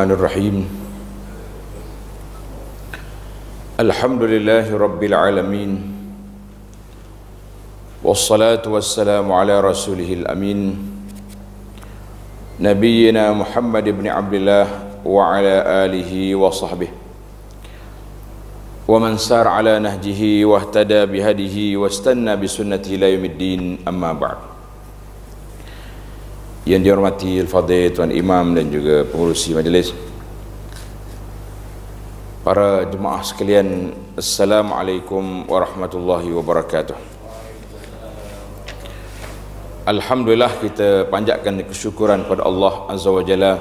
Bismillahirrahmanirrahim. Alhamdulillahi Rabbil Alamin. Wassalatu wassalamu ala rasulihil amin, Nabiyyina Muhammad ibn Abdullah wa ala alihi wa sahbihi wa man sar ala nahjihi wa ihtada bihadihi wa istanna bisunnatihi ila yaumiddin, amma ba'd. Yang dihormati al-fadhil Tuan Imam dan juga pengurusi majlis, para jemaah sekalian, Assalamualaikum warahmatullahi wabarakatuh. Alhamdulillah, kita panjatkan kesyukuran pada Allah Azza wa Jalla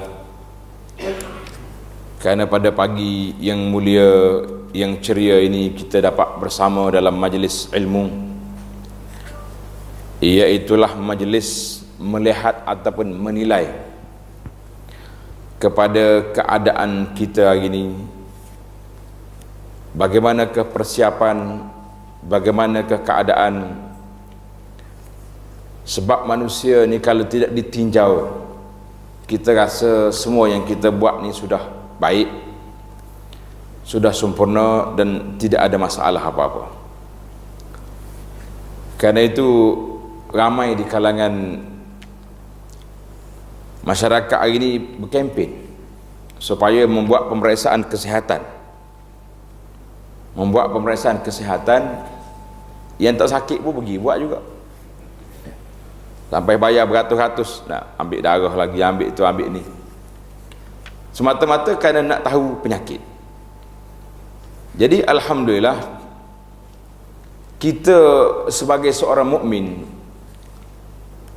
kerana pada pagi yang mulia, yang ceria ini kita dapat bersama dalam majlis ilmu, iaitulah majlis melihat ataupun menilai kepada keadaan kita hari ini. Bagaimanakah persiapan, bagaimanakah keadaan, sebab manusia ni kalau tidak ditinjau, kita rasa semua yang kita buat ni sudah baik, sudah sempurna dan tidak ada masalah apa-apa. Kerana itu ramai di kalangan masyarakat hari ini berkempen supaya membuat pemeriksaan kesihatan, yang tak sakit pun pergi buat juga, sampai bayar beratus-ratus nak ambil darah lagi, ambil itu ambil ni, semata-mata kerana nak tahu penyakit. Jadi alhamdulillah, kita sebagai seorang mukmin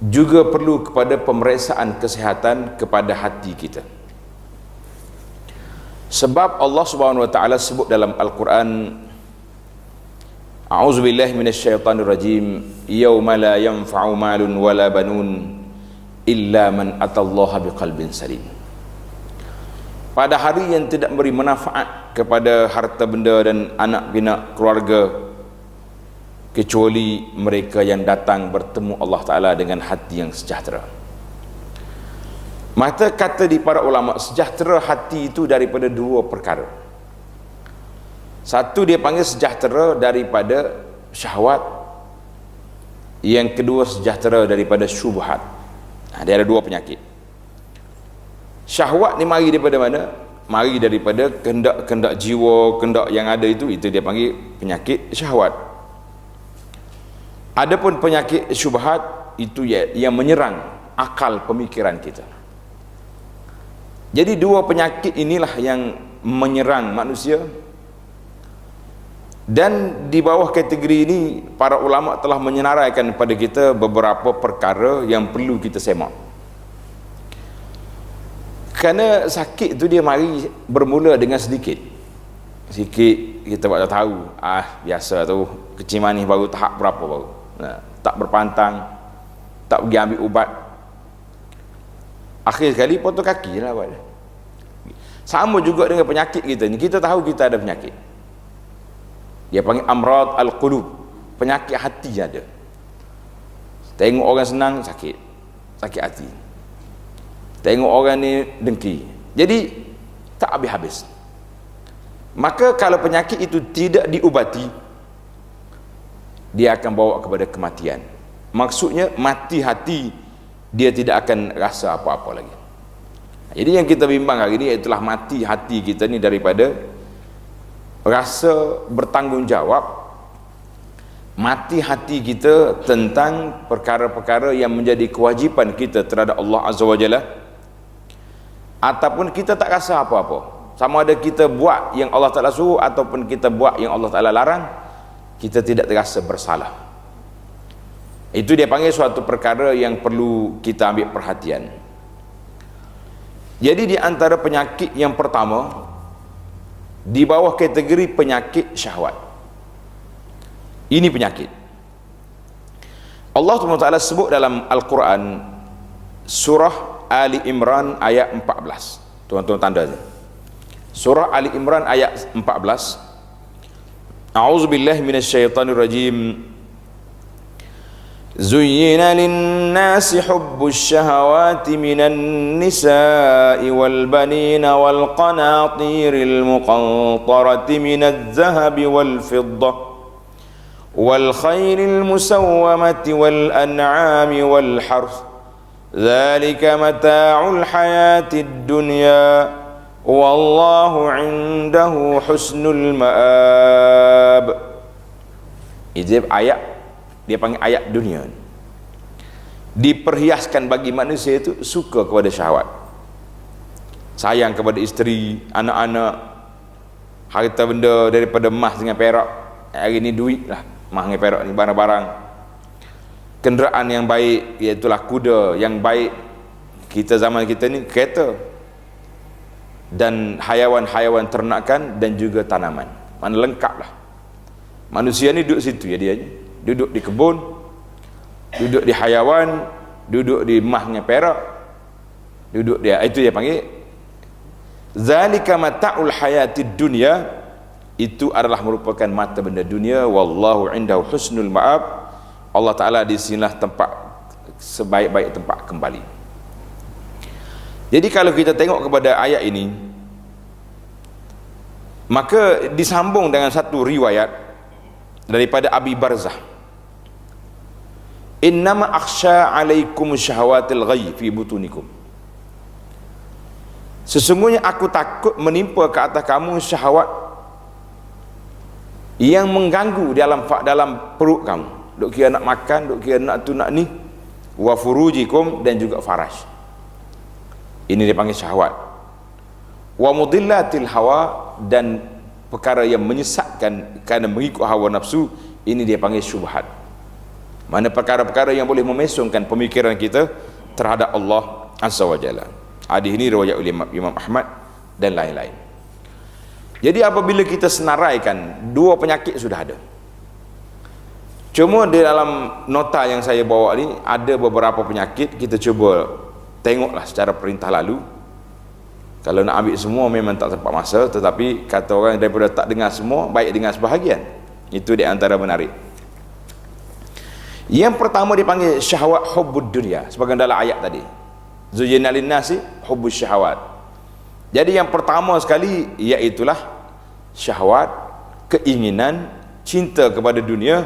juga perlu kepada pemeriksaan kesihatan kepada hati kita. Sebab Allah Subhanahu wa taala sebut dalam Al-Quran, A'udzubillahi minasyaitonirrajim, yauma la yanfa'u malun wala banun illa man atallaha biqalbin salim. Pada hari yang tidak memberi manfaat kepada harta benda dan anak pinak keluarga, kecuali mereka yang datang bertemu Allah Ta'ala dengan hati yang sejahtera. Maka kata di para ulama, sejahtera hati itu daripada dua perkara. Satu, dia panggil sejahtera daripada syahwat. Yang kedua, sejahtera daripada syubhat. Dia ada dua penyakit. Syahwat ni mari daripada mana? Mari daripada kehendak-kehendak jiwa, kehendak yang ada itu dia panggil penyakit syahwat. Adapun penyakit syubhat itu yang menyerang akal pemikiran kita. Jadi dua penyakit inilah yang menyerang manusia, dan di bawah kategori ini para ulama telah menyenaraikan kepada kita beberapa perkara yang perlu kita semak. Kerana sakit itu dia mari bermula dengan sedikit kita tak tahu, biasa tu kecil manis baru tahap berapa baru, tak berpantang, tak pergi ambil ubat, akhir sekali potong kaki lah buat. Sama juga dengan penyakit kita ni, kita tahu kita ada penyakit, dia panggil amrad al-qulub, penyakit hati ada. Tengok orang senang sakit hati, tengok orang ni dengki, jadi tak habis-habis. Maka kalau penyakit itu tidak diubati, dia akan bawa kepada kematian. Maksudnya mati hati, dia tidak akan rasa apa-apa lagi. Jadi yang kita bimbang hari ini ialah mati hati kita ni daripada rasa bertanggungjawab, mati hati kita tentang perkara-perkara yang menjadi kewajipan kita terhadap Allah Azza wa Jalla, ataupun kita tak rasa apa-apa. Sama ada kita buat yang Allah Ta'ala suruh ataupun kita buat yang Allah Ta'ala larang, kita tidak terasa bersalah. Itu dia panggil suatu perkara yang perlu kita ambil perhatian. Jadi di antara penyakit yang pertama, di bawah kategori penyakit syahwat, ini penyakit Allah Ta'ala sebut dalam Al-Quran, surah Ali Imran ayat 14. Tuan-tuan tanda ni, surah Ali Imran ayat 14. A'udzubillahi minasyaitonirrajim. Zuyyina lin-nasi hubbus syahawati minan nisa'i wal banina wal qanatiril muqantarati minadh dhahabi wal fiddah wal khairil musawwamati wal an'ami wal harth dzalika mata'ul hayatid dunya wallahu 'indahu husnul ma'ab. Ijib ayat dia panggil ayat dunia, diperhiaskan bagi manusia itu suka kepada syahwat, sayang kepada isteri, anak-anak, harta benda daripada emas dengan perak. Hari ni duit lah, emas dengan perak ni barang-barang. Kenderaan yang baik, iaitulah kuda yang baik. Kita zaman kita ni kereta, dan hayawan-hayawan ternakan dan juga tanaman. Mana lengkap lah. Manusia ni duduk situ ya, dia duduk di kebun, duduk di hayawan, duduk di emas dengan perak, duduk dia, itu dia panggil zalika mata'ul hayatid dunya. Itu adalah merupakan mata benda dunia. Wallahu indahu husnul ma'ab. Allah Ta'ala di sinilah tempat sebaik-baik tempat kembali. Jadi kalau kita tengok kepada ayat ini, maka disambung dengan satu riwayat daripada Abi Barzah, innama akhsha alaikum syahawatil ghayy fi butunikum. Sesungguhnya aku takut menimpa ke atas kamu syahwat yang mengganggu dalam perut kamu. Duk kira nak makan, duk kira nak tu nak ni. Wa furujikum, dan juga faraj. Ini dipanggil syahwat. Wa mudillatil hawa, dan perkara yang menyesatkan kerana mengikut hawa nafsu, ini dia panggil syubhat. Mana perkara-perkara yang boleh memesongkan pemikiran kita terhadap Allah Azza wa Jalla. Hadis ini riwayat oleh Imam Ahmad dan lain-lain. Jadi apabila kita senaraikan, dua penyakit sudah ada. Cuma di dalam nota yang saya bawa ni ada beberapa penyakit. Kita cuba tengoklah secara perintah lalu. Kalau nak ambil semua memang tak sempat masa, tetapi kata orang daripada tak dengar semua, baik dengar sebahagian. Itu di antara menarik. Yang pertama dipanggil syahwat hubbud dunia, sebagai dalam ayat tadi, zuyyina lin-nasi hubbus syahawat. Jadi yang pertama sekali iaitulah syahwat, keinginan, cinta kepada dunia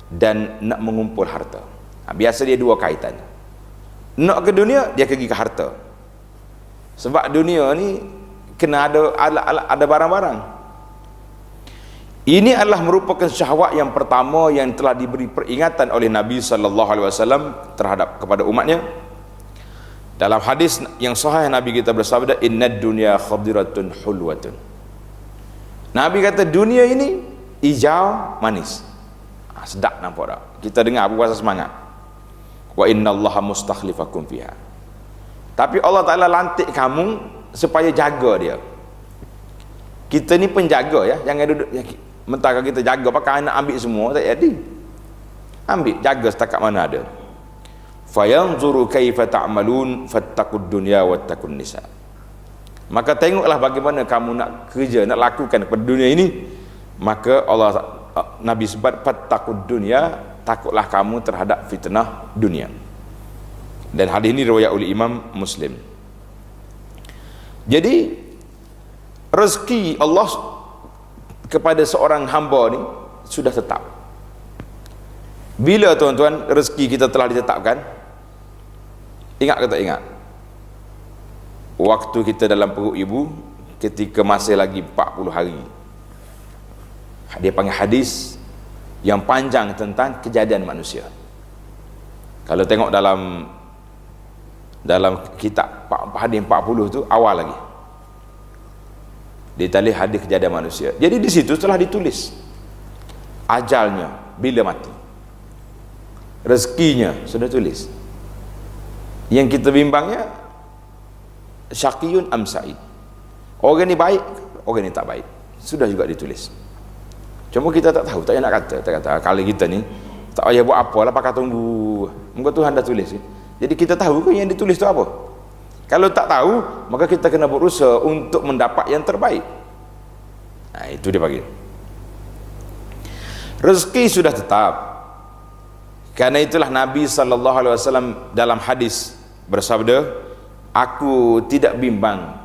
dan nak mengumpul harta. Biasa dia dua kaitan. Nak ke dunia, dia pergi ke harta. Sebab dunia ni kena ada barang-barang. Ini adalah merupakan syahwat yang pertama yang telah diberi peringatan oleh Nabi SAW terhadap kepada umatnya. Dalam hadis yang sahih Nabi kita bersabda, innad dunya khadiratun hulwatun. Nabi kata dunia ini hijau manis. Sedap nampak tak? Kita dengar apa rasa semangat. Wa innallaha mustakhlifakum fiha. Tapi Allah Ta'ala lantik kamu supaya jaga dia. Kita ni penjaga ya, jangan duduk mentara kita jaga pakai anak ambil semua, tak jadi. Ambil, jaga setakat mana ada. Fayanzuru kaifa ta'malun fattaqud dunya wattaqun nisa. Maka tengoklah bagaimana kamu nak kerja, nak lakukan pada dunia ini. Maka Nabi sebut fattaqud dunya, takutlah kamu terhadap fitnah dunia. Dan hadis ini riwayat oleh Imam Muslim. Jadi rezeki Allah kepada seorang hamba ni sudah tetap. Bila tuan-tuan rezeki kita telah ditetapkan? Ingat ke tak ingat? Waktu kita dalam perut ibu, ketika masih lagi 40 hari. Dia panggil hadis yang panjang tentang kejadian manusia. Kalau tengok dalam kitab hadis 40 tu awal lagi. Ditulis hadis kejadian manusia. Jadi di situ telah ditulis ajalnya bila mati, rezekinya sudah tulis. Yang kita bimbangnya syaqiyun am sa'id, orang ni baik, orang ni tak baik, sudah juga ditulis. Cuma kita tak tahu, tak nak kata, kalau kita ni tak payah buat apa lah, pakai tunggu, muka Tuhan dah tulis. Jadi kita tahu ke yang ditulis tu apa? Kalau tak tahu, maka kita kena berusaha untuk mendapat yang terbaik. Nah, itu dia bagi. Rezeki sudah tetap. Karena itulah Nabi SAW dalam hadis bersabda, aku tidak bimbang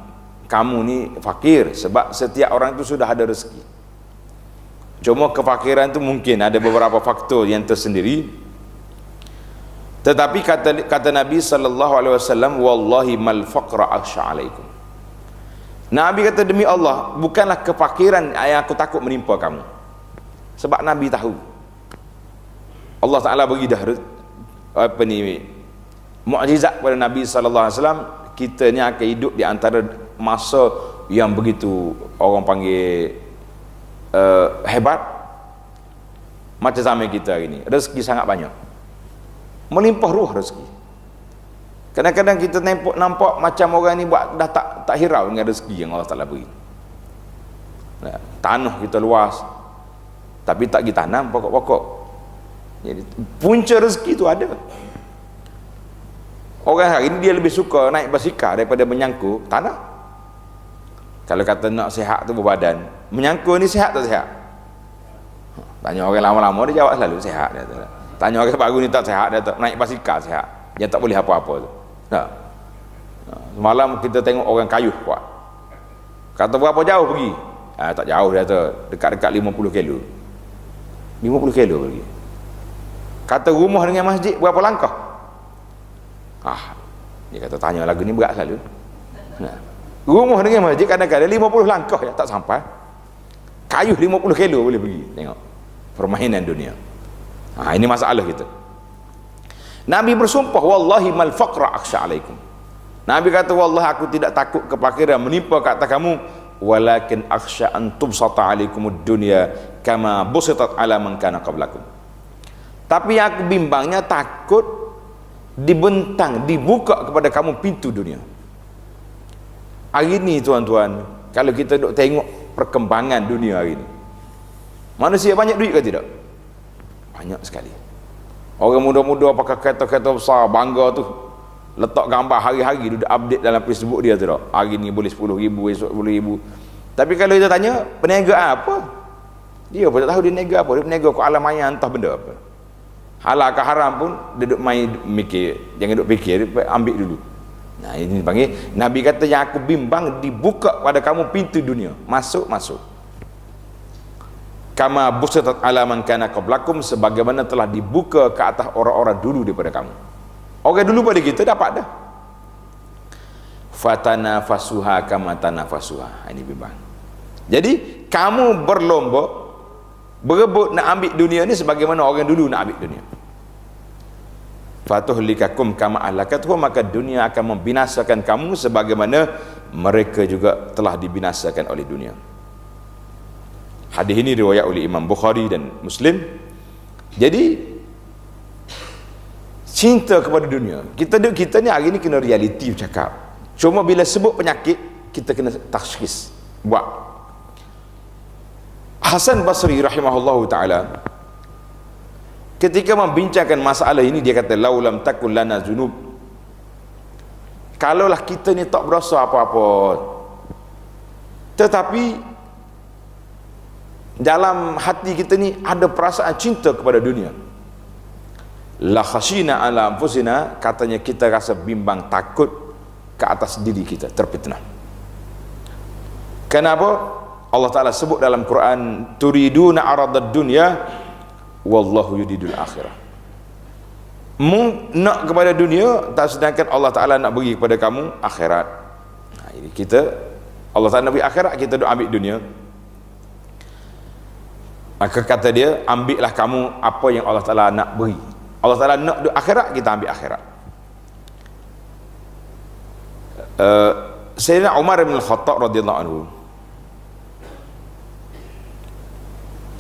kamu ni fakir, sebab setiap orang itu sudah ada rezeki. Cuma kefakiran itu mungkin ada beberapa faktor yang tersendiri. Tetapi kata Nabi SAW, wallahi mal faqra akhsha alaikum. Nabi kata, demi Allah, bukanlah kefakiran yang aku takut menimpa kamu. Sebab Nabi tahu Allah Ta'ala bagi dah mukjizat kepada Nabi SAW. Kita ni akan hidup di antara masa yang begitu orang panggil hebat. Macam zaman kita hari ni, rezeki sangat banyak, melimpah ruah rezeki. Kadang-kadang kita nampak macam orang ni buat dah tak hirau dengan rezeki yang Allah Ta'ala beri. Tanah kita luas, tapi tak pergi tanam pokok-pokok. Jadi punca rezeki tu ada. Orang hari ini dia lebih suka naik basikal daripada menyangkut tanah. Kalau kata nak sihat tu berbadan, menyangkut ni sihat tak sihat? Tanya orang lama-lama, dia jawab selalu sihat. Dia tanya orang baru ni tak sihat, dia tak naik basikal sihat, dia tak boleh apa-apa tu. Tak. Semalam kita tengok orang Kayuh kuat. Kata berapa jauh pergi? Tak jauh, dia kata dekat-dekat 50 kilo. 50 kilo pergi. Kata rumah dengan masjid berapa langkah? Dia kata tanya lagu ni berat selalu. Rumah dengan masjid kadang-kadang 50 langkah ya, tak sampai. Kayuh 50 kilo boleh pergi. Tengok permainan dunia. Ini masalah kita. Nabi bersumpah, wallahi mal faqra akhsha alaikum. Nabi kata, wallahi aku tidak takut kefakiran menimpa ke atas kamu, walakin akhsha an tubsata alaikumud dunya kama busitat ala man kana qablakum. Tapi aku bimbangnya takut dibentang, dibuka kepada kamu pintu dunia. Hari ini tuan-tuan, kalau kita duk tengok perkembangan dunia hari ini, manusia banyak duit ke tidak? Banyak sekali. Orang muda-muda pakai kereta-kereta besar, bangga tu, letak gambar hari-hari, duduk update dalam Facebook dia tu tak? Hari ni boleh 10,000, esok 10,000. Tapi kalau kita tanya, perniagaan apa? Dia pun tak tahu dia niaga apa. Dia berniaga ke alam maya entah benda apa. Halal ke haram pun dia duduk main mikir, jangan duduk fikir, ambil dulu. Ini panggil Nabi kata, yang aku bimbang dibuka pada kamu pintu dunia, masuk kama busitat ala man kana qablakum, sebagaimana telah dibuka ke atas orang-orang dulu daripada kamu. Orang dulu pada kita dapat dah. Fatanafasuha kama tanafasuha. Ini bimbang. Jadi kamu berlomba, berebut nak ambil dunia ni sebagaimana orang dulu nak ambil dunia. Fatuhlikakum kama ahlakatuhum, maka dunia akan membinasakan kamu sebagaimana mereka juga telah dibinasakan oleh dunia. Hadis ini riwayat oleh Imam Bukhari dan Muslim. Jadi cinta kepada dunia, kita ni hari ni kena realiti bercakap. Cuma bila sebut penyakit, kita kena tashkhis buat. Hasan Basri rahimahullahu ta'ala ketika membincangkan masalah ini, dia kata, laulam takun lana zunub, kalaulah kita ni tak berasa apa-apa, tetapi dalam hati kita ni ada perasaan cinta kepada dunia, la khashina ala anfusina, katanya kita rasa bimbang, takut ke atas diri kita terfitnah. Kenapa? Allah Ta'ala sebut dalam Quran, turiduna aradad dunya wallahu yuridul akhirah. Nak kepada dunia, tak sedangkan Allah Ta'ala nak bagi kepada kamu akhirat. Ini kita, Allah Ta'ala nak bagi akhirat, kita duk ambil dunia. Maka kata dia, ambillah kamu apa yang Allah Ta'ala nak beri. Allah Ta'ala nak duk akhirat, kita ambil akhirat. Sayyidina Umar bin Al-Khattab radhiyallahu anhu,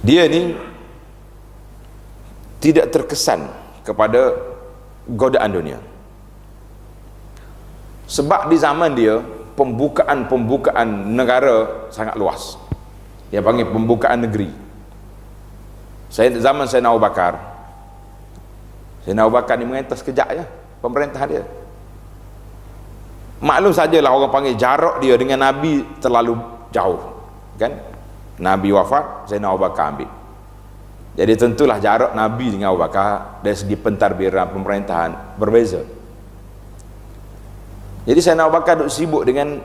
dia ni tidak terkesan kepada godaan dunia, sebab di zaman dia pembukaan negara sangat luas. Dia panggil pembukaan negeri. Zaman Sayyidina Abu Bakar, Sayyidina Abu Bakar ni mengentas kejap je pemerintah dia. Maklum sajalah orang panggil jarak dia dengan Nabi terlalu jauh, kan? Nabi wafat, Sayyidina Abu Bakar ambil. Jadi tentulah jarak Nabi dengan Abu Bakar dari segi pentadbiran pemerintahan berbeza. Jadi Sayyidina Abu Bakar duk sibuk dengan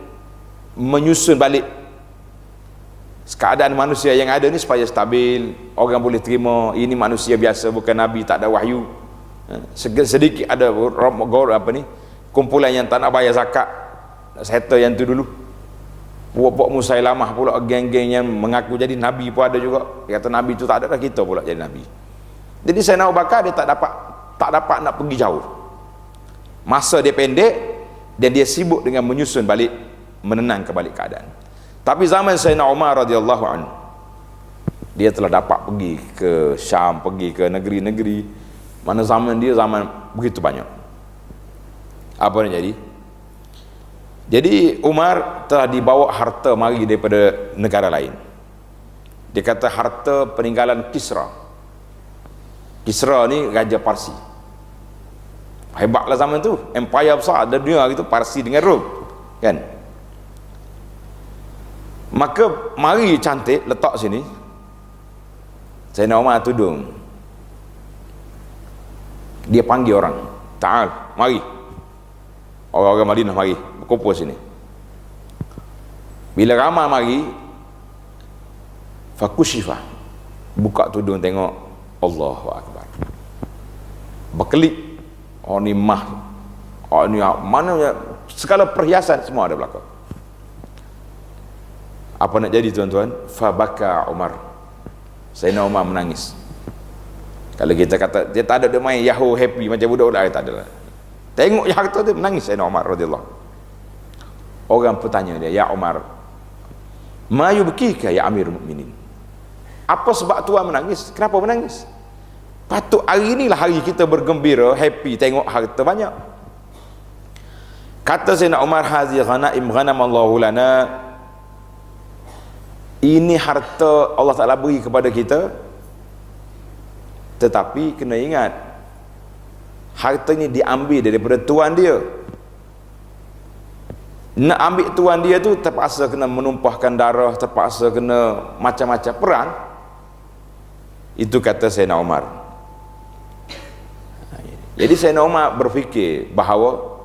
menyusun balik keadaan manusia yang ada ni supaya stabil, orang boleh terima ini manusia biasa, bukan Nabi, tak ada wahyu. Sedikit ada kumpulan yang tak nak bayar zakat, settle yang tu dulu. Puak-puak Musailamah pula, geng-geng yang mengaku jadi Nabi pun ada juga. Dia kata Nabi tu tak ada, dah kita pula jadi Nabi. Jadi Sayyidina Abu Bakar dia tak dapat nak pergi jauh. Masa dia pendek dan dia sibuk dengan menyusun balik, menenangkan balik keadaan. Tapi zaman Sayyidina Umar radhiyallahu anhu, dia telah dapat pergi ke Syam, pergi ke negeri-negeri mana zaman dia zaman begitu banyak. Apa yang jadi? Jadi Umar telah dibawa harta mari daripada negara lain. Dia kata harta peninggalan Kisra. Kisra ni raja Parsi. Hebatlah zaman tu, empire besar ada dunia gitu, Parsi dengan Rom, kan? Maka mari cantik letak sini. Sayyidina Umar tudung. Dia panggil orang, "Ta'al, mari." Orang-orang Madinah mari berkumpul sini. Bila ramai mari, fakushifa, buka tudung tengok, Allahu Akbar. Berkelip, oh ni mah, oh ni mana segala perhiasan semua ada belakang. Apa nak jadi tuan-tuan? Fabaka Umar. Sayyidina Umar menangis. Kalau kita kata dia tak ada, dia main yahoo happy macam budak-budak, tak ada lah. Tengok yang harta dia menangis Sayyidina Umar radhiyallahu. Orang bertanya dia, "Ya Umar, ma yubkika ya Amirul Mukminin?" Apa sebab tuan menangis? Kenapa menangis? Patut hari inilah hari kita bergembira, happy tengok harta banyak. Kata Sayyidina Umar, "Hazi ghanaim ghanamallahu lana." Ini harta Allah Ta'ala beri kepada kita, tetapi kena ingat harta ini diambil daripada tuan dia. Nak ambil tuan dia tu terpaksa kena menumpahkan darah, terpaksa kena macam-macam perang. Itu kata Sayyidina Umar. Jadi Sayyidina Umar berfikir bahawa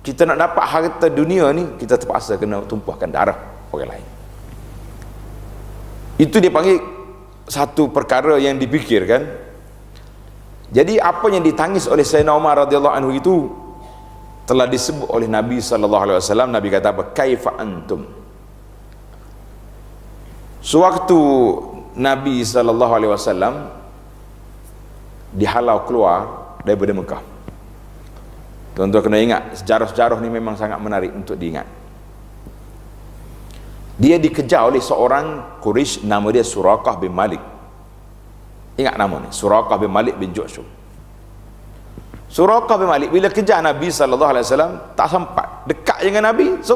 kita nak dapat harta dunia ni, kita terpaksa kena tumpahkan darah orang lain. Itu dia panggil satu perkara yang dipikirkan. Jadi apa yang ditangis oleh Sayyidina Umar radhiyallahu anhu itu telah disebut oleh Nabi sallallahu alaihi wasallam. Nabi kata apa? Kaifa antum? Sewaktu Nabi sallallahu alaihi wasallam dihalau keluar daripada Mekah. Tuan-tuan kena ingat, sejarah-sejarah ni memang sangat menarik untuk diingat. Dia dikejar oleh seorang Quraisy, nama dia Suraqah bin Malik. Ingat nama ni, Suraqah bin Malik bin Ju'shum. Suraqah bin Malik bila kejar Nabi sallallahu alaihi wasallam, tak sempat dekat dengan Nabi, so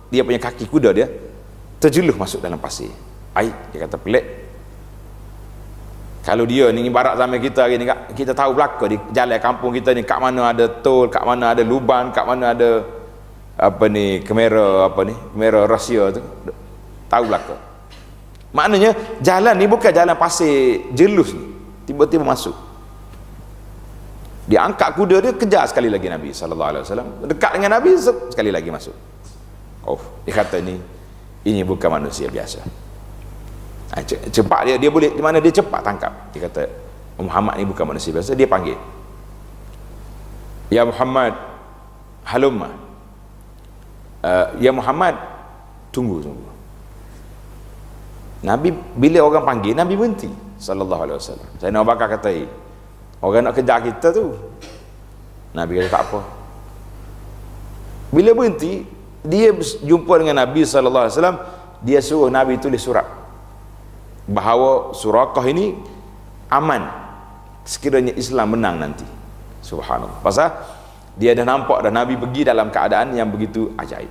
dia punya kaki kuda dia terjeluh masuk dalam pasir. Dia kata pelik. Kalau dia ni ibarat zaman kita hari ni, kita tahu belaka di jalan kampung kita ni, kat mana ada tol, kat mana ada lubang, kat mana ada kamera rahsia tu, tahu belaka. Maknanya jalan ni bukan jalan pasir jelus ni, tiba-tiba masuk. Dia angkat kuda dia, kejar sekali lagi Nabi sallallahu alaihi wasallam, dekat dengan Nabi, sekali lagi masuk. Dia kata ini bukan manusia biasa. Cepat dia boleh, di mana dia cepat tangkap. Dia kata Muhammad ni bukan manusia biasa. Dia panggil, "Ya Muhammad, halumma." Ya Muhammad, tunggu. Nabi bila orang panggil, Nabi berhenti sallallahu alaihi wasallam. Sayyidina Abu Bakar kata, orang nak kejar kita tu. Nabi kata tak apa. Bila berhenti, dia jumpa dengan Nabi sallallahu alaihi wasallam, dia suruh Nabi tulis surat bahawa Suraqah ini aman sekiranya Islam menang nanti. Subhanallah. Pasal dia dah nampak dah Nabi pergi dalam keadaan yang begitu ajaib.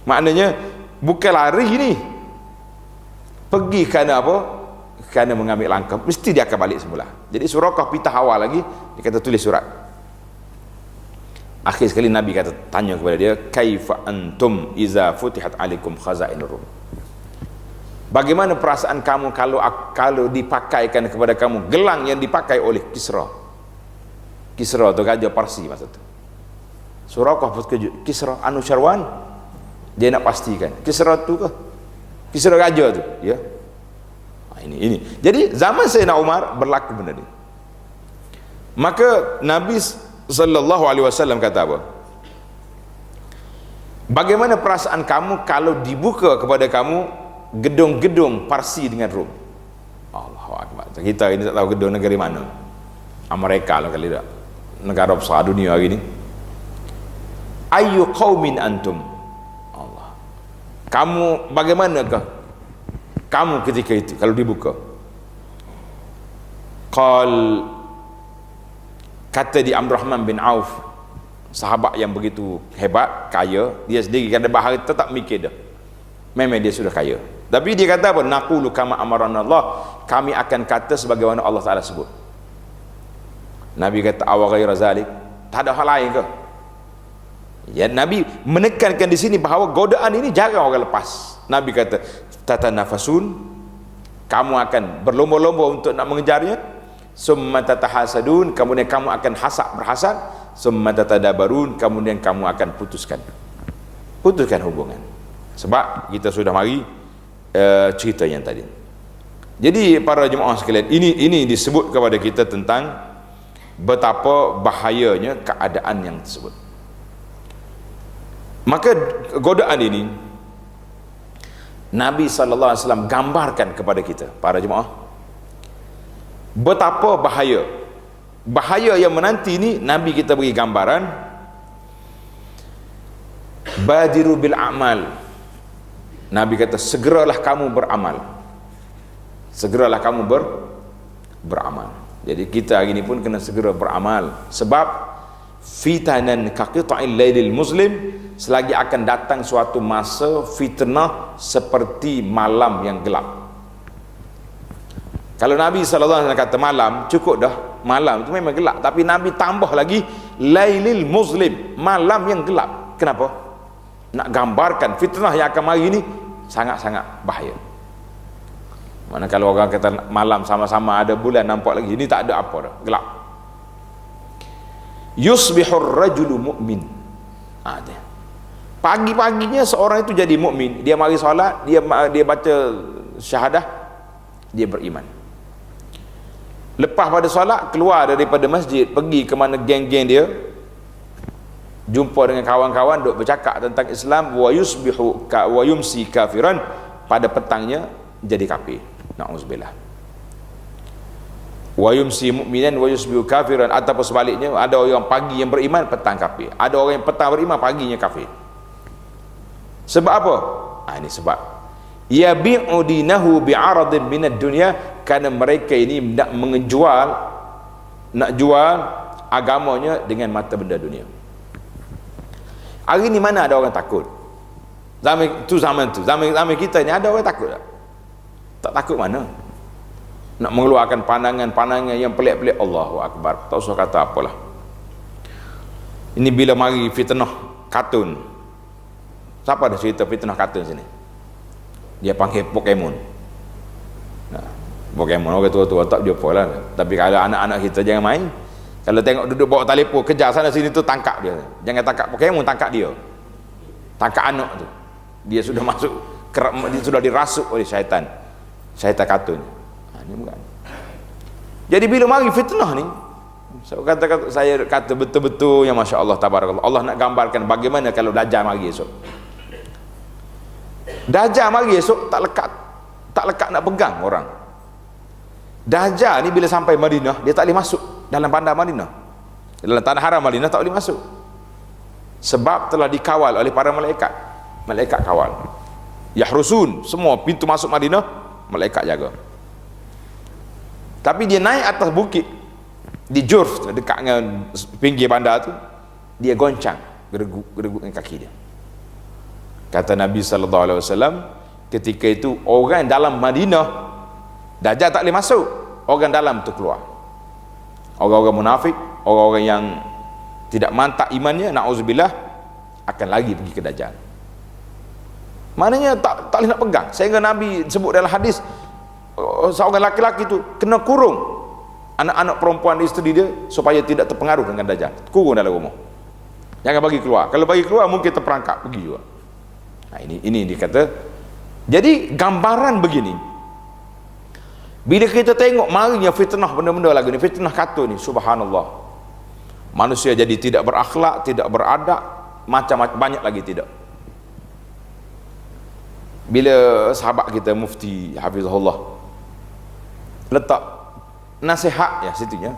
Maknanya bukan lari ni, pergi kerana apa? Kerana mengambil langkah, mesti dia akan balik semula. Jadi Suraqah pitah awal lagi, dia kata tulis surat. Akhir sekali Nabi kata, tanya kepada dia, kaifa antum iza futihat alaikum khazainur rum? Bagaimana perasaan kamu kalau dipakaikan kepada kamu gelang yang dipakai oleh Kisra? Kisra tu raja Parsi masa tu. Suraqah pun kejut, Kisra Anusyarwan, dia nak pastikan Kisra tu ke? Kisra raja tu, ya. Ini. Jadi zaman Sayyidina Umar berlaku benda ni. Maka Nabi sallallahu alaihi wasallam kata apa? Bagaimana perasaan kamu kalau dibuka kepada kamu gedung-gedung Parsi dengan Rom? Allahu akbar. Kita ini tak tahu gedung negara mana. Amerika lah kali tak. Negara besar dunia hari ni. Ayyu qaumin antum? Allah. Kamu bagaimanakah kamu ketika itu kalau dibuka? Kata di Abdurrahman bin Auf, sahabat yang begitu hebat, kaya, dia sendiri kada bahari tetap mikir dah. Memang dia sudah kaya. Tapi dia kata apa? Naqulu kama amarana Allah, kami akan kata sebagaimana Allah Taala sebut. Nabi kata aw ghaira zalik, tak ada hal lain ke? Ya, Nabi menekankan di sini bahawa godaan ini jarang orang lepas. Nabi kata tatanafasun, kamu akan berlomba-lomba untuk nak mengejarnya. Summa tatahasadun, kemudian kamu akan berhasad. Summa tatadabarun, kemudian kamu akan putuskan hubungan. Sebab kita sudah mari cerita yang tadi. Jadi para jemaah sekalian, ini disebut kepada kita tentang betapa bahayanya keadaan yang tersebut. Maka godaan ini Nabi sallallahu alaihi wasallam gambarkan kepada kita para jemaah betapa bahaya yang menanti ini. Nabi kita beri gambaran, badiru bil a'mal. Nabi kata segeralah kamu beramal, segeralah kamu beramal. Jadi kita hari ini pun kena segera beramal, sebab fitanan kaqita'il lailil muslim, selagi akan datang suatu masa fitnah seperti malam yang gelap. Kalau Nabi SAW kata malam, cukup dah, malam itu memang gelap, tapi Nabi tambah lagi lailil muslim, malam yang gelap. Kenapa? Nak gambarkan fitnah yang akan mari ini sangat-sangat bahaya. Mana kalau orang kata malam sama-sama ada bulan nampak lagi, ini tak ada apa dah, gelap. Yusbihur rajulu mu'min. Pagi-paginya seorang itu jadi mukmin, dia mari solat, dia baca syahadah, dia beriman. Lepas pada solat, keluar daripada masjid, pergi ke mana geng-geng dia, jumpa dengan kawan-kawan, duk bercakap tentang Islam, wa yumsi kafiran, pada petangnya jadi kafir. Na'udzubillah. Wa yumsi mu'minan wa yusbihu kafiran, ataupun sebaliknya, ada orang pagi yang beriman, petang kafir. Ada orang yang petang beriman, paginya kafir. Sebab apa? Ini sebab yabi'u dinahu bi'aradin minad dunya, kerana mereka ini nak jual agamanya dengan mata benda dunia. Hari ni mana ada orang takut? Zaman kita ni ada orang takut tak? Tak takut mana? Nak mengeluarkan pandangan-pandangan yang pelik-pelik. Allahu Akbar, tak usah kata apalah. Ini bila mari fitnah kartun. Siapa ada cerita fitnah kartun sini? Dia panggil Pokemon. Pokemon orang tua-tua tak jumpa lah. Tapi kalau anak-anak kita jangan main. Kalau tengok duduk bawa telefon, kejar sana sini tu, tangkap dia. Jangan tangkap Pokemon, tangkap dia. Tangkap anak tu. Dia sudah masuk, dia sudah dirasuk oleh syaitan kartun. Ini bukan. Jadi bila mari fitnah ni, saya kata betul-betul yang Masya Allah, tabarakallah, Allah nak gambarkan bagaimana kalau Dajjal mari esok. Dajjal mari esok tak lekat nak pegang orang. Dajjal ni bila sampai Madinah, dia tak boleh masuk dalam bandar Madinah, dalam tanah haram Madinah tak boleh masuk, sebab telah dikawal oleh para malaikat kawal. Yahrusun, semua pintu masuk Madinah malaikat jaga. Tapi dia naik atas bukit di Jurf, dekat dengan pinggir bandar tu, dia goncang, geregu dengan kaki dia. Kata Nabi SAW, ketika itu orang dalam Madinah, Dajjal tak boleh masuk, orang dalam tu keluar. Orang-orang munafik, orang-orang yang tidak mantap imannya, na'udzubillah, akan lagi pergi ke Dajjal. Maknanya tak boleh nak pegang. Sehingga Nabi sebut dalam hadis, seorang laki-laki tu kena kurung anak-anak perempuan isteri dia supaya tidak terpengaruh dengan dajjal. Kurung dalam rumah. Jangan bagi keluar. Kalau bagi keluar mungkin terperangkap pergi juga. Nah, ini dikata. Jadi gambaran begini. Bila kita tengok marinya fitnah benda-benda lagu ni, fitnah kata ni, subhanallah. Manusia jadi tidak berakhlak, tidak beradab, macam-macam banyak lagi tidak. Bila sahabat kita Mufti Hafizahullah letak nasihat ya situnya,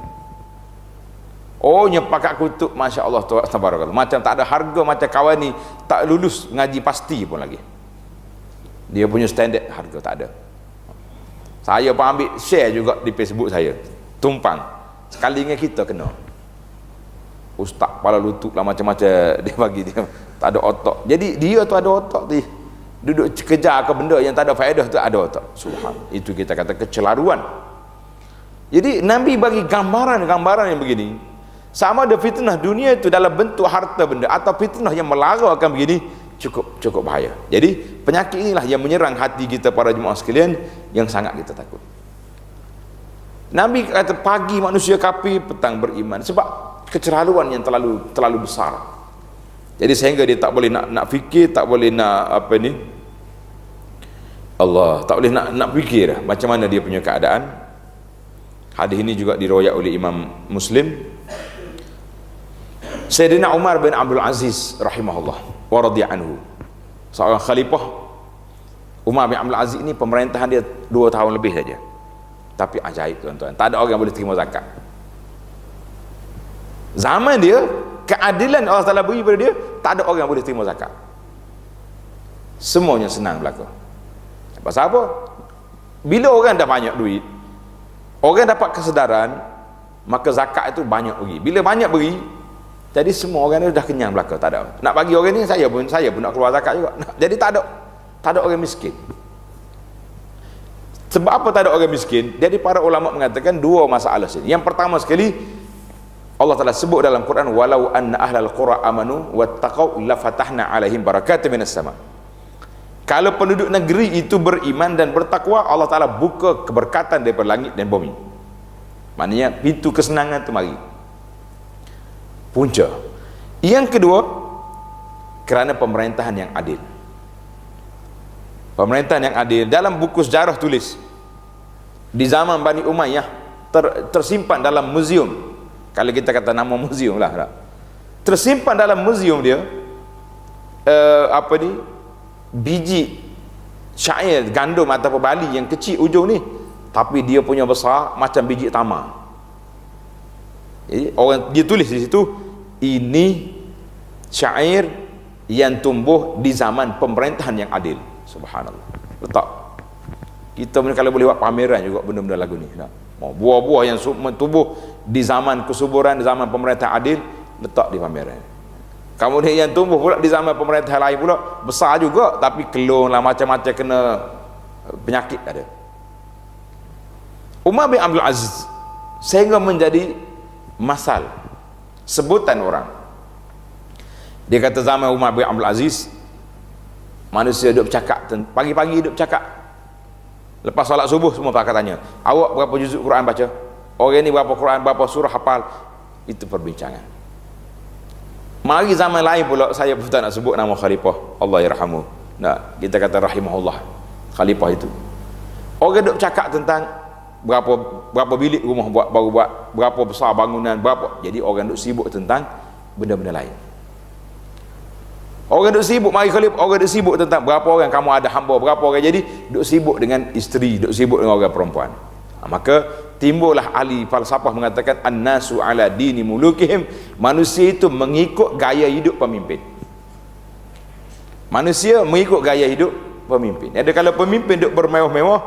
oh nyepakat kutub, Masya Allah, tabarakallah, macam tak ada harga, macam kawan ni tak lulus ngaji pasti pun lagi, dia punya standard harga tak ada. Saya pun ambil share juga di Facebook saya, tumpang sekali dengan kita kena ustaz kepala lutut lah, macam-macam dia bagi, dia tak ada otak. Jadi dia tu ada otak tu, duduk kejar ke benda yang tak ada faedah tu ada otak. Subhanallah, itu kita kata kecelaruan. Jadi Nabi bagi gambaran yang begini, sama ada fitnah dunia itu dalam bentuk harta benda atau fitnah yang melara akan begini, cukup bahaya. Jadi penyakit inilah yang menyerang hati kita para jemaah sekalian, yang sangat kita takut. Nabi kata pagi manusia kafir, petang beriman, sebab kecelaruan yang terlalu besar. Jadi sehingga dia tak boleh nak fikir, tak boleh nak apa ni, Allah tak boleh nak fikir macam mana dia punya keadaan. Hadis ini juga diriwayat oleh Imam Muslim. Sayyidina Umar bin Abdul Aziz rahimahullah wa radhiya anhu, seorang khalifah. Umar bin Abdul Aziz ini pemerintahan dia 2 tahun lebih saja, tapi ajaib tuan-tuan, tak ada orang yang boleh terima zakat. Zaman dia, keadilan Allah Ta'ala beri pada dia, tak ada orang yang boleh terima zakat. Semuanya senang berlaku. Pasal apa? Bila orang dah banyak duit, orang dapat kesedaran, maka zakat itu banyak beri. Bila banyak beri, jadi semua orang itu dah kenyang belaka, tak ada. Nak bagi orang ni, saya pun nak keluar zakat juga. Jadi tak ada orang miskin. Sebab apa tak ada orang miskin? Jadi para ulama mengatakan 2 masalah sini. Yang pertama sekali, Allah Ta'ala sebut dalam Quran, walau anna ahlal qura amanu wattaqau la fatahna alaihim barakatin minas sama. Kalau penduduk negeri itu beriman dan bertakwa, Allah Ta'ala buka keberkatan daripada langit dan bumi. Maknanya pintu kesenangan itu mari. Punca. Yang kedua, kerana pemerintahan yang adil. Pemerintahan yang adil, dalam buku sejarah tulis di zaman Bani Umayyah tersimpan dalam muzium. Kalau kita kata nama muzium lah, tersimpan dalam muzium dia biji syair gandum atau bali yang kecil ujung ni, tapi dia punya besar macam biji tamar. Jadi orang dia tulis di situ, ini syair yang tumbuh di zaman pemerintahan yang adil. Subhanallah. Letak. Kita kalau boleh buat pameran juga benda-benda lagu ni. Buah-buah yang tumbuh di zaman kesuburan, di zaman pemerintah adil, letak di pameran. Kemudian yang tumbuh pula di zaman pemerintah lain pula besar juga, tapi kelon lah, macam-macam, kena penyakit ada. Umar bin Abdul Aziz sehingga menjadi masal, sebutan orang. Dia kata zaman Umar bin Abdul Aziz, manusia duduk bercakap, pagi-pagi duduk bercakap. Lepas solat subuh semua pakai tanya, awak berapa juzuk Quran baca? Orang ni berapa Quran, berapa surah hafal? Itu perbincangan. Mari zaman lain pula, saya pun tak nak sebut nama khalifah, Allah yarhamu. Nah, kita kata rahimahullah, khalifah itu. Orang duk cakap tentang berapa bilik rumah baru buat, berapa besar bangunan, berapa. Jadi orang duk sibuk tentang benda-benda lain. Orang duk sibuk, mari khalifah, orang duk sibuk tentang berapa orang kamu ada hamba, berapa orang. Jadi duk sibuk dengan isteri, duk sibuk dengan orang perempuan. Maka timbullah ahli falsafah mengatakan an-nasu ala dini mulukihim, manusia itu mengikut gaya hidup pemimpin. Manusia mengikut gaya hidup pemimpin. Ada kalau pemimpin duk bermewah-mewah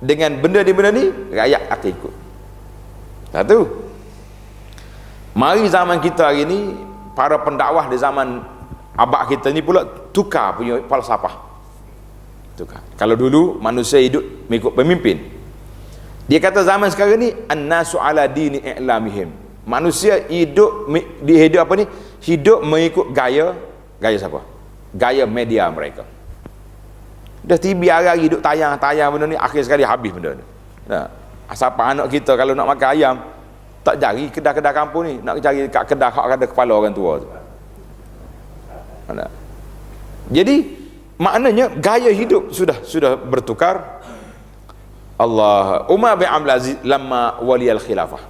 dengan benda di benda ni, rakyat akan ikut. Satu. Mari zaman kita hari ni, para pendakwah di zaman abad kita ni pula tukar punya falsafah. Tukar. Kalau dulu manusia hidup mengikut pemimpin, dia kata zaman sekarang ni an-nasu ala dini i'lamihim, manusia hidup hidup mengikut gaya siapa? Gaya media mereka. Dah TV hari-hari duk tayang benda ni, akhir sekali habis benda ni. Nah, siapa anak kita kalau nak makan ayam tak cari kedai-kedai kampung ni, nak cari kat kedai hak ada kepala orang tua tu. Nah. Jadi maknanya gaya hidup sudah bertukar. Umar bin Abdul Aziz lamma waliyal khilafah,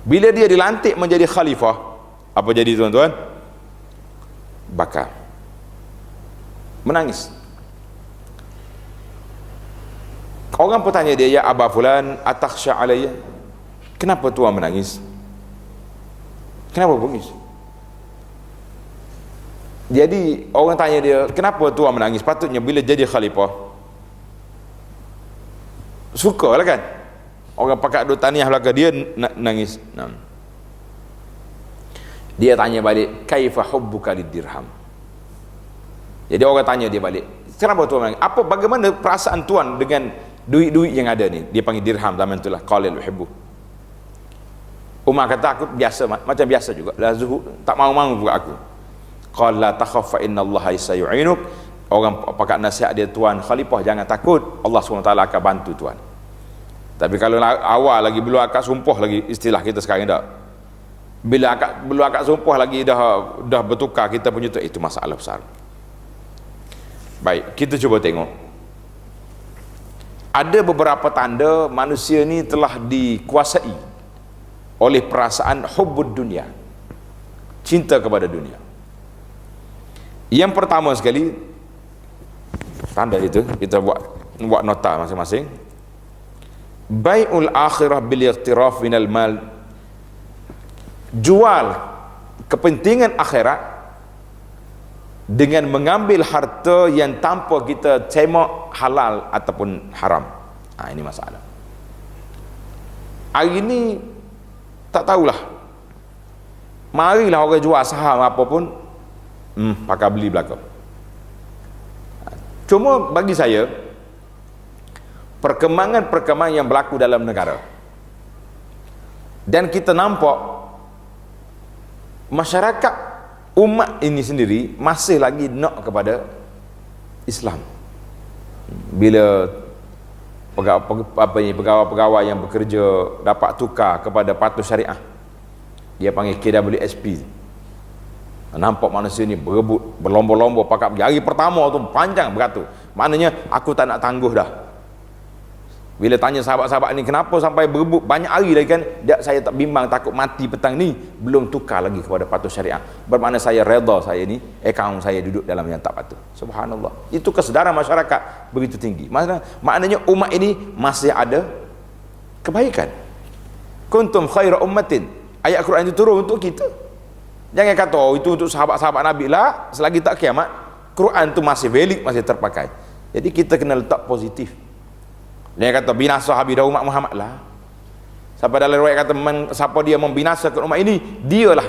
bila dia dilantik menjadi khalifah, apa jadi tuan-tuan? Bakar, menangis. Orang bertanya dia, ya Aba Fulan atakhsha alayya, kenapa tuan menangis? Kenapa menangis? Jadi orang tanya dia, kenapa tuan menangis? Patutnya bila jadi khalifah suka lah kan, orang pakat duk tahniah belakang dia nangis. Dia tanya balik, kaifa hubbuka lid-dirham. Jadi orang tanya dia balik, kenapa tuan menangis? Bagaimana perasaan tuan dengan duit-duit yang ada ni? Dia panggil dirham zaman itulah, qalil uhibbu. Umar kata, aku biasa, macam biasa juga, la zuhud, tak mau-mau buat aku. Qala la takhaf fa innallaha sayu'inuk. Orang pakat nasihat dia, tuan khalifah jangan takut, Allah SWT akan bantu tuan. Tapi kalau awal lagi, belum akad sumpah lagi, istilah kita sekarang tak, belum akad sumpah lagi dah bertukar kita punya tu, itu masalah besar. Baik, kita cuba tengok. Ada beberapa tanda manusia ni telah dikuasai oleh perasaan hubbud dunia, cinta kepada dunia. Yang pertama sekali, tanda itu kita buat nota masing-masing. Bai'ul akhirah bil iqtiraf minal mal, jual kepentingan akhirat dengan mengambil harta yang tanpa kita tengok halal ataupun haram. Ini masalah. Hari ini tak tahulah, marilah orang jual saham apapun, pakai beli belakang. Cuma bagi saya, perkembangan yang berlaku dalam negara, dan kita nampak masyarakat umat ini sendiri masih lagi nak kepada Islam. Bila pegawai-pegawai yang bekerja dapat tukar kepada patuh syariah, dia panggil KWSP, nampak manusia ni berebut, berlomba-lomba pakat. Hari pertama tu panjang beratur, maknanya aku tak nak tangguh dah. Bila tanya sahabat-sahabat ni kenapa sampai berebut banyak hari lagi kan, saya tak bimbang, takut mati petang ni belum tukar lagi kepada patuh syariah, bermakna saya reda saya ni akaun saya duduk dalam yang tak patuh. Subhanallah, itu kesedaran masyarakat begitu tinggi. Maknanya umat ini masih ada kebaikan. Kuntum khaira ummatin, ayat Quran itu turun untuk kita. Jangan kata itu untuk sahabat-sahabat Nabi lah, selagi tak kiamat Quran tu masih valid, masih terpakai. Jadi kita kena letak positif. Dia kata binasa habis dah umat Muhammad lah. Sampai dalam riwayat kata siapa dia membinasakan umat ini, dialah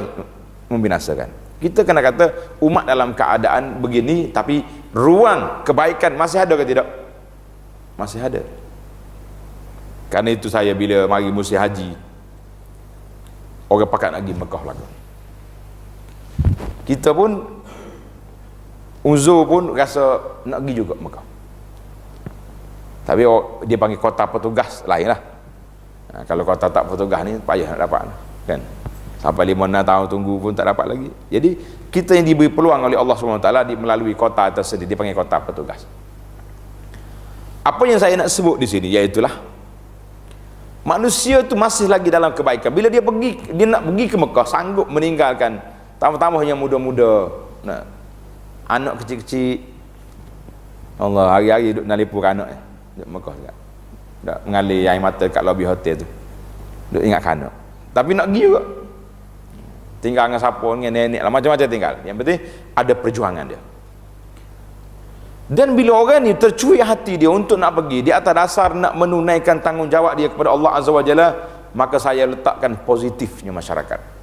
membinasakan. Kita kena kata umat dalam keadaan begini, tapi ruang kebaikan masih ada ke tidak? Masih ada. Karena itu saya bila mari musim haji, orang pakat nak pergi Mekah lagi. Kita pun uzur pun rasa nak pergi juga Mekah. Tapi dia panggil kota petugas lain lah. Kalau kota tak petugas ni payah nak dapat kan, sampai 5-6 tahun tunggu pun tak dapat lagi. Jadi kita yang diberi peluang oleh Allah SWT melalui kota tersebut, dia panggil kota petugas. Apa yang saya nak sebut di sini iaitulah manusia tu masih lagi dalam kebaikan. Bila dia nak pergi ke Mekah, sanggup meninggalkan tamu-tamu yang muda-muda, anak kecil-kecil. Allah, hari-hari duduk nalipur anak duduk Mekah juga, duduk mengalir air mata kat lobi hotel tu, duduk ingat anak. Tapi nak pergi juga, tinggal dengan siapa, dengan nenek lah, macam-macam tinggal. Yang penting ada perjuangan dia. Dan bila orang ni tercuik hati dia untuk nak pergi di atas dasar nak menunaikan tanggungjawab dia kepada Allah Azza wa Jalla, maka saya letakkan positifnya masyarakat.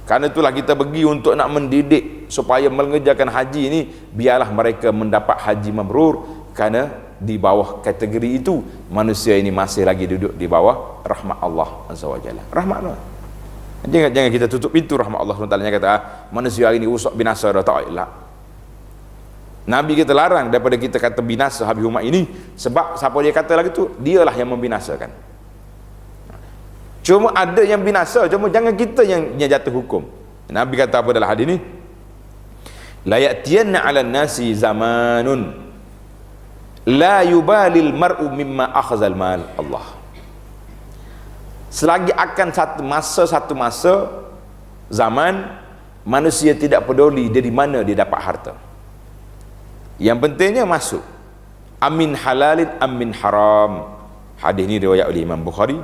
Karena itulah kita pergi untuk nak mendidik supaya mengerjakan haji ini, biarlah mereka mendapat haji mabrur, kerana di bawah kategori itu manusia ini masih lagi duduk di bawah rahmat Allah Azza wa Jalla. Rahmat Allah. Jangan kita tutup pintu rahmat Allah SWT. Jangan kata manusia hari ini rusak binasa dah, tak. Nabi kita larang daripada kita kata binasa habis umat ini, sebab siapa dia kata lagi tu, dialah yang membinasakan. Cuma ada yang binasa, cuma jangan kita yang jatuh hukum. Nabi kata apa dalam hadis ni? La ya'tiyanna 'alan nasi zamanun la yubalil mar'u mimma akhazal mal. Allah. Selagi akan satu masa zaman manusia tidak peduli dari mana dia dapat harta. Yang pentingnya masuk. Amin halalin amin haram. Hadis ni riwayat oleh Imam Bukhari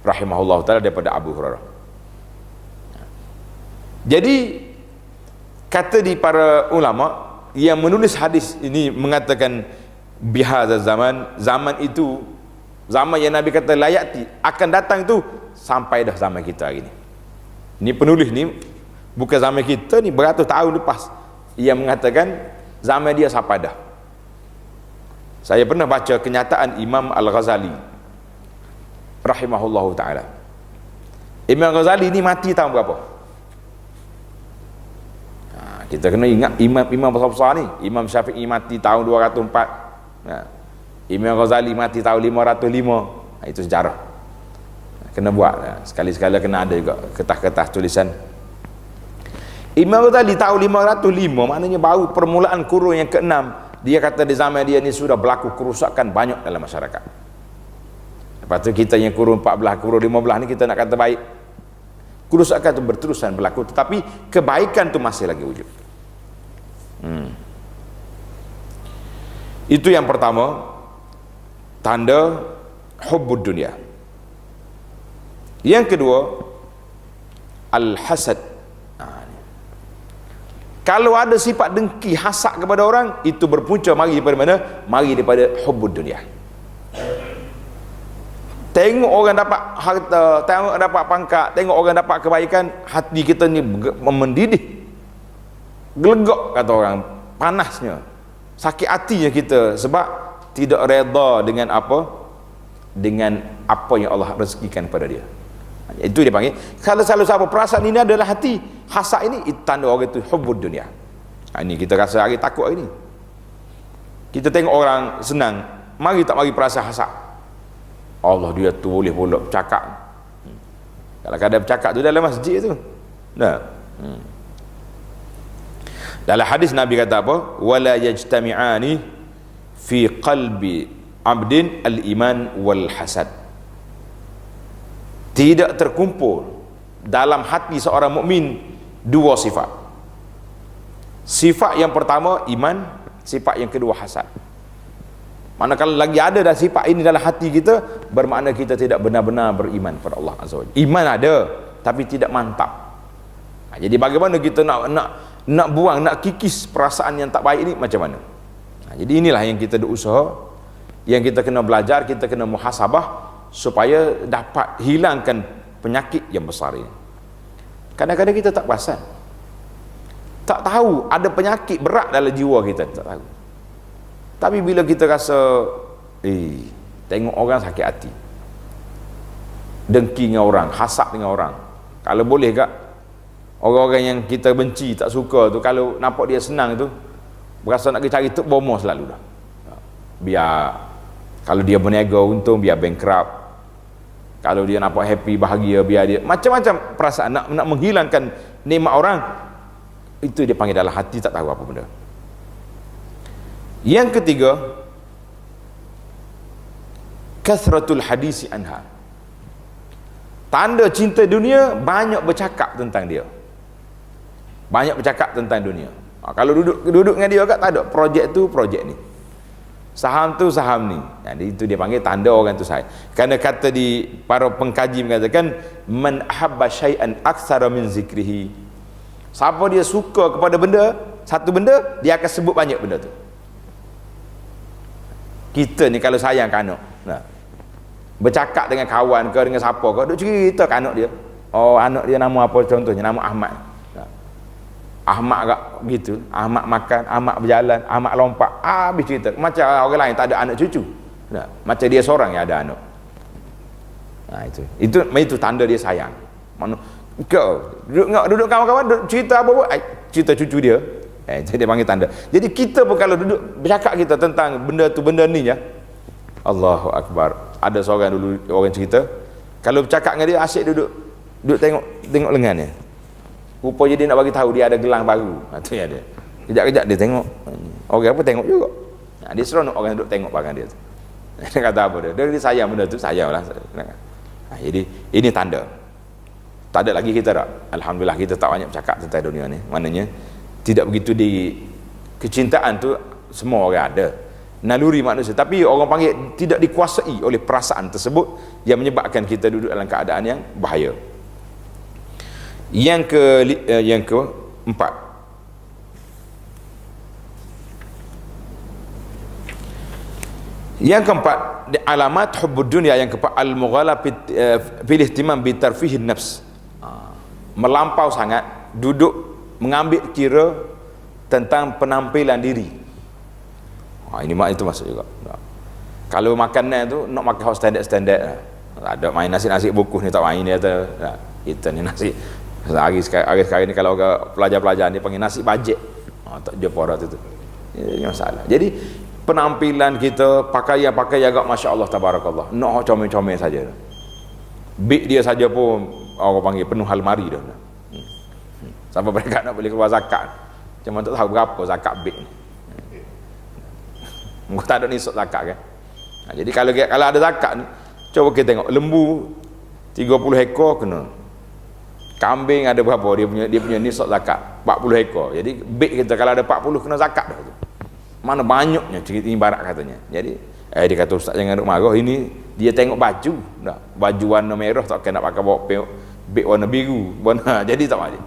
rahimahullah taala daripada Abu Hurairah. Jadi kata di para ulama yang menulis hadis ini mengatakan bihadza zaman itu, zaman yang Nabi kata layati akan datang itu sampai dah zaman kita hari ni. Ni penulis ni bukan zaman kita ni, beratus tahun lepas ia mengatakan zaman dia sampai dah. Saya pernah baca kenyataan Imam Al-Ghazali rahimahullahu taala. Imam Al-Ghazali ni mati tahun berapa? Kita kena ingat imam besar-besar ni. Imam Syafi'i mati tahun 204. Imam Ghazali mati tahun 505. Itu sejarah. Kena buat. Sekali-sekala kena ada juga kertas-kertas tulisan. Imam Ghazali tahun 505, maknanya baru permulaan kurun yang ke-6. Dia kata di zaman dia ni sudah berlaku kerusakan banyak dalam masyarakat. Lepas tu kita yang kurun 14, kurun 15 ni kita nak kata baik. Kerusakan itu berterusan berlaku, tetapi kebaikan itu masih lagi wujud. Itu yang pertama, tanda hubbud dunia. Yang kedua, al-hasad. Kalau ada sifat dengki, hasad kepada orang, itu berpunca mari daripada mana? Mari daripada hubbud dunia. Tengok orang dapat harta, tengok dapat pangkat, tengok orang dapat kebaikan, hati kita ni mendidih, gelegak kata orang, panasnya, sakit hatinya kita, sebab tidak reda dengan apa yang Allah rezekikan kepada dia. Itu dia panggil, kalau selalu siapa perasaan ini adalah hati, hasad ini, itu tanda orang itu hubbud dunia. Ini kita rasa hari takut hari ni. Kita tengok orang senang, mari tak mari perasaan hasad. Allah dia tu boleh pula bercakap. Kalau kadang bercakap tu dalam masjid tu. Nah. Dalam hadis Nabi kata apa? Wala yajtami'ani fi qalbi 'abdin al-iman wal hasad. Tidak terkumpul dalam hati seorang mukmin dua sifat. Sifat yang pertama iman, sifat yang kedua hasad. Manakala lagi ada dah sifat ini dalam hati kita, bermakna kita tidak benar-benar beriman kepada Allah Azza wa Jalla. Iman ada, tapi tidak mantap. Jadi bagaimana kita nak buang, nak kikis perasaan yang tak baik ini, macam mana? Jadi inilah yang kita berusaha, yang kita kena belajar, kita kena muhasabah supaya dapat hilangkan penyakit yang besar ini. Kadang-kadang kita tak perasan, tak tahu ada penyakit berat dalam jiwa kita, tak tahu. Tapi bila kita rasa tengok orang sakit hati, dengki dengan orang, hasad dengan orang, kalau boleh kak, orang-orang yang kita benci, tak suka tu, kalau nampak dia senang tu, berasa nak cari tuk bomo selalu dah. Biar kalau dia berniaga untung, biar bankrupt. Kalau dia nampak happy, bahagia, biar dia macam-macam perasaan nak menghilangkan nikmat orang. Itu dia panggil dalam hati tak tahu apa benda. Yang ketiga, kasratul hadisi anha. Tanda cinta dunia, banyak bercakap tentang dia. Banyak bercakap tentang dunia. Kalau duduk dengan dia agak tak ada projek tu, projek ni. Saham tu, saham ni. Jadi itu dia panggil tanda orang tu sayang. Kerana kata di para pengkaji mengatakan man ahabba syai'an aktsara min zikrihi. Siapa dia suka kepada benda, satu benda, dia akan sebut banyak benda tu. Kita ni kalau sayang ke anak, bercakap dengan kawan ke, dengan siapa ke, duk cerita ke anak dia. Oh, anak dia nama apa contohnya, nama Ahmad. Ahmad agak begitu, Ahmad makan, Ahmad berjalan, Ahmad lompat, habis cerita. Macam orang lain tak ada anak cucu. Macam dia seorang yang ada anak. Itu tanda dia sayang. Mana kau duduk kawan-kawan cerita apa-apa, cerita cucu dia. Jadi dia panggil tanda. Jadi kita pun kalau duduk bercakap kita tentang benda tu benda ni ya, Allahu Akbar. Ada seorang dulu orang cerita, kalau bercakap dengan dia asyik duduk tengok lengannya. Rupanya dia nak bagi tahu dia ada gelang baru. Tu ya dia. Kejap-kejap dia tengok. Orang apa tengok juga. Dia seronok orang duduk tengok belakang dia tu. Dia kata apa dia sayang benda tu, sayanglah. Jadi ini tanda. Tak ada lagi kita tak. Alhamdulillah kita tak banyak bercakap tentang dunia ni. Maknanya tidak begitu di kecintaan tu semua orang ada. Naluri manusia, tapi orang panggil tidak dikuasai oleh perasaan tersebut yang menyebabkan kita duduk dalam keadaan yang bahaya. Yang keempat, alamat hubbud dunia yang keempat, al-mughala fil ihtimam bi tarfihin nafs. Melampau sangat duduk mengambil kira tentang penampilan diri. Ini mak itu masuk juga. Kalau makanan tu nak makan standard lah. Ada main nasi bukus ni tak main dia tu. Kita ni nasi hari sekarang ni kalau pelajar-pelajar ni panggil nasi bajet. Tak jumpa orang tu. Ini masalah. Jadi penampilan kita, pakaian agak masya-Allah tabarakallah. Nak comel-comel saja. Beg dia saja pun orang panggil penuh almari dah. Sampai mereka nak boleh keluar zakat. Cuma tak tahu berapa zakat beg ni. Mungkin tak ada nisab zakat kan. Jadi kalau ada zakat ni, coba kita tengok lembu 30 ekor kena. Kambing ada berapa dia punya nisab zakat 40 ekor. Jadi beg kita kalau ada 40 kena zakat dah tu. Mana banyaknya cerita ibarat katanya. Jadi dia kata ustaz jangan duk marah, ini dia tengok baju. Tak, baju warna merah tak kena pakai bawa beg warna biru. Jadi tak boleh.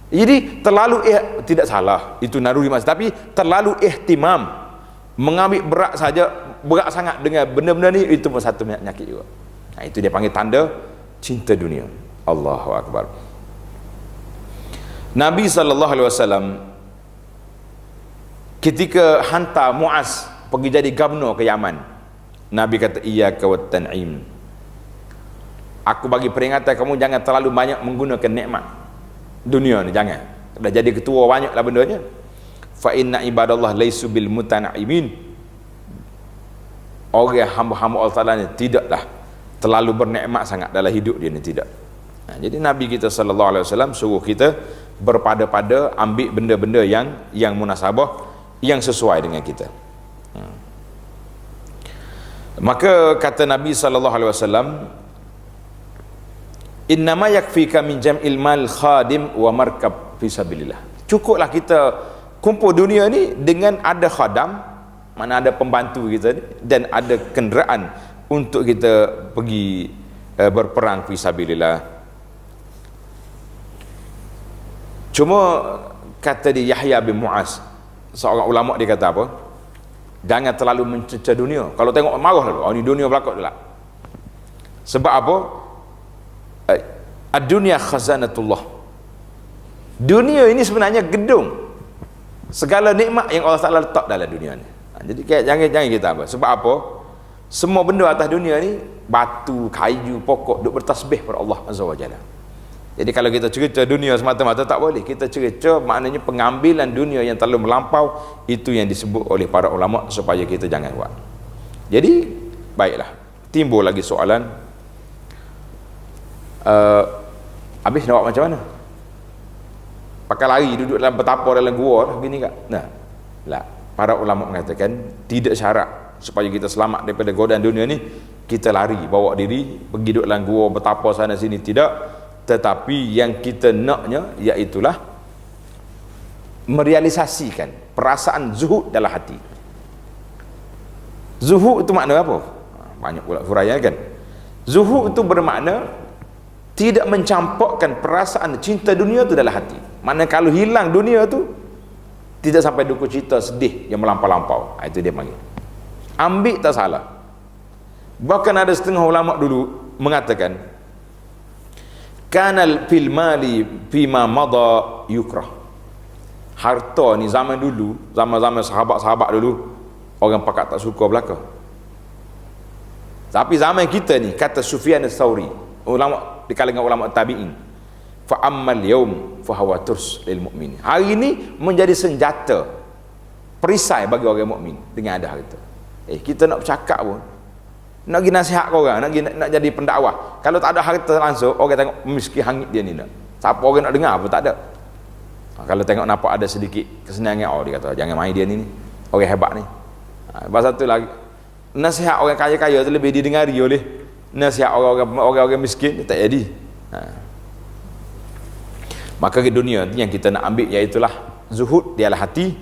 Jadi terlalu tidak salah itu naluri mas, tapi terlalu ihtimam, mengambil berat sangat dengan benda-benda ni, itu pun satu penyakit juga. Itu dia panggil tanda cinta dunia. Allahu Akbar. Nabi SAW ketika hantar Muaz pergi jadi gubernur ke Yaman, Nabi kata iyyaka wat tan'im, aku bagi peringatan kamu jangan terlalu banyak menggunakan nikmat dunia ni, jangan. Dah jadi ketua banyaklah bendanya. Fa inna ibadallah laisu bil mutanaimin, orang hamba-hamba Allah Taala ni tidaklah terlalu bernikmat sangat dalam hidup dia ni, tidak. Jadi Nabi kita sallallahu alaihi wasallam suruh kita berpada-pada ambil benda-benda yang munasabah, yang sesuai dengan kita. Maka kata Nabi sallallahu alaihi wasallam, innama yakfika min jam'il mal khadim wa markab fi sabilillah. Cukuplah kita kumpul dunia ni dengan ada khadam, mana ada pembantu kita ni, dan ada kenderaan untuk kita pergi berperang fi sabilillah. Cuma kata dia Yahya bin Muaz, seorang ulama, dia kata apa? Jangan terlalu mencerca dunia. Kalau tengok marah lalu, ni dunia berlaku tak? Sebab apa? Ad-dunya khazanatullah. Dunia ini sebenarnya gedung segala nikmat yang Allah Taala letak dalam dunia ni. Jadi jangan kita apa? Sebab apa? Semua benda atas dunia ni, batu, kayu, pokok, duk bertasbih pada Allah Azza wa Jalla. Jadi kalau kita cerita dunia semata-mata tak boleh. Kita cerita maknanya pengambilan dunia yang terlalu melampau, itu yang disebut oleh para ulama supaya kita jangan buat. Jadi baiklah, timbul lagi soalan, habis nak buat macam mana? Pakai lari duduk dalam petapa dalam gua gini kak? Lah, para ulama mengatakan tidak syarat supaya kita selamat daripada godaan dunia ni kita lari, bawa diri pergi duduk dalam gua betapa sana sini, tidak. Tetapi yang kita naknya iaitulah merealisasikan perasaan zuhud dalam hati. Zuhud itu makna apa? Banyak pula huraian kan. Zuhud itu bermakna tidak mencampakkan perasaan cinta dunia tu dalam hati. Mana kalau hilang dunia tu, tidak sampai duka cita sedih yang melampau-lampau. Itu dia panggil. Ambil tak salah. Bahkan ada setengah ulama dulu mengatakan, kanal fil mali fima madha yukrah. Harta ni zaman dulu, zaman-zaman sahabat-sahabat dulu, orang pakat tak suka belaka. Tapi zaman kita ni, kata Sufyan Ats-Tsauri, ulama di kalangan ulama tabi'in, fa ammal yaum fa huwa turs lil mu'min. Hari ini menjadi senjata perisai bagi orang mukmin dengan ada harta. Kita nak bercakap pun, nak pergi nasihat ke orang, nak jadi pendakwah, kalau tak ada harta langsung, orang tengok miskin hangit dia ni nak. Siapa orang nak dengar pun tak ada. Kalau tengok nampak ada sedikit kesenangan, dia kata jangan main dia ni, orang hebat ni. Lepas tu lagi nasihat orang kaya-kaya tu lebih didengari oleh nasihat orang-orang miskin, tak jadi. Maka ke dunia yang kita nak ambil iaitulah zuhud di dalam hati.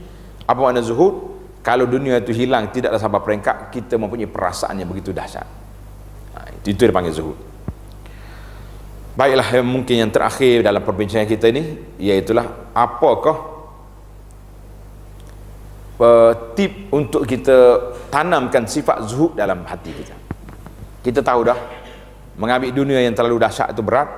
Apa makna zuhud? Kalau dunia itu hilang, tidaklah sampai peringkat kita mempunyai perasaan yang begitu dahsyat. Itu dipanggil zuhud. Baiklah, mungkin yang terakhir dalam perbincangan kita ini iaitulah apakah tip untuk kita tanamkan sifat zuhud dalam hati kita. Kita tahu dah mengambil dunia yang terlalu dahsyat itu berat,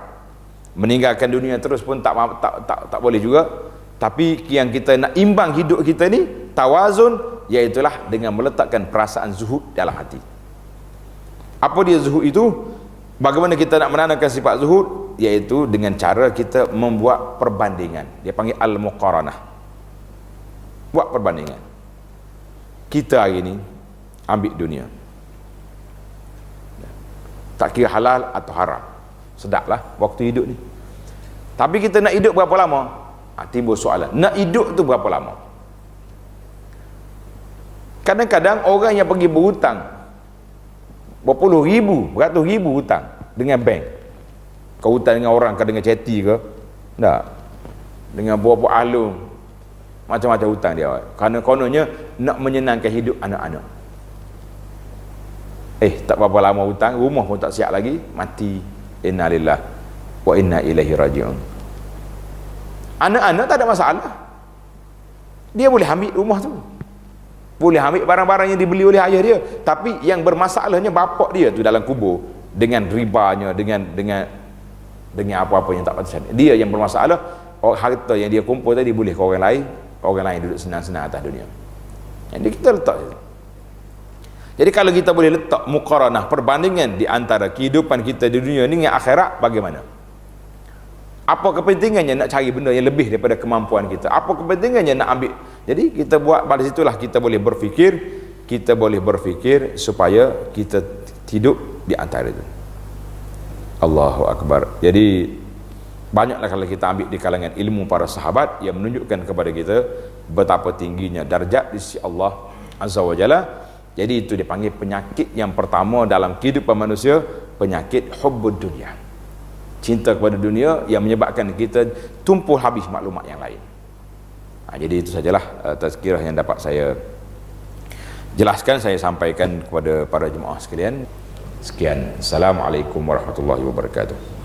meninggalkan dunia terus pun tak boleh juga. Tapi yang kita nak imbang hidup kita ni tawazun, iaitulah dengan meletakkan perasaan zuhud dalam hati. Apa dia zuhud itu? Bagaimana kita nak menanamkan sifat zuhud? Iaitu dengan cara kita membuat perbandingan. Dia panggil al-muqaranah. Buat perbandingan. Kita hari ni ambil dunia, tak kira halal atau haram, sedaplah waktu hidup ni. Tapi kita nak hidup berapa lama? Timbul soalan, nak hidup tu berapa lama? Kadang-kadang orang yang pergi berhutang berpuluh ribu, beratus ribu hutang dengan bank. Kau hutang dengan orang ke dengan ceti ke? Tak. Dengan buah-buah alung, macam-macam hutang dia. Kerana kononnya nak menyenangkan hidup anak-anak. Tak berapa lama hutang, rumah pun tak siap lagi, mati. Inna lillahi wa inna ilaihi raji'un. Anak-anak tak ada masalah, dia boleh ambil rumah tu, boleh ambil barang-barang yang dibeli oleh ayah dia. Tapi yang bermasalahnya bapak dia tu dalam kubur, dengan ribanya, dengan apa-apa yang tak patut. Dia yang bermasalah. Harta yang dia kumpul tadi boleh ke orang lain duduk senang-senang atas dunia. Jadi kita letak. Jadi kalau kita boleh letak muqaranah, perbandingan di antara kehidupan kita di dunia ni dengan akhirat, bagaimana? Apa kepentingannya nak cari benda yang lebih daripada kemampuan kita? Apa kepentingannya nak ambil? Jadi kita buat pada situlah kita boleh berfikir supaya kita hidup di antara itu. Allahu Akbar. Jadi banyaklah kalau kita ambil di kalangan ilmu para sahabat yang menunjukkan kepada kita betapa tingginya darjat di sisi Allah Azza wa Jalla. Jadi itu dipanggil penyakit yang pertama dalam kehidupan manusia, penyakit hubbud dunia. Cinta kepada dunia yang menyebabkan kita tumpul habis maklumat yang lain. Jadi itu sajalah tazkirah yang dapat saya jelaskan, saya sampaikan kepada para jemaah sekalian. Sekian. Assalamualaikum warahmatullahi wabarakatuh.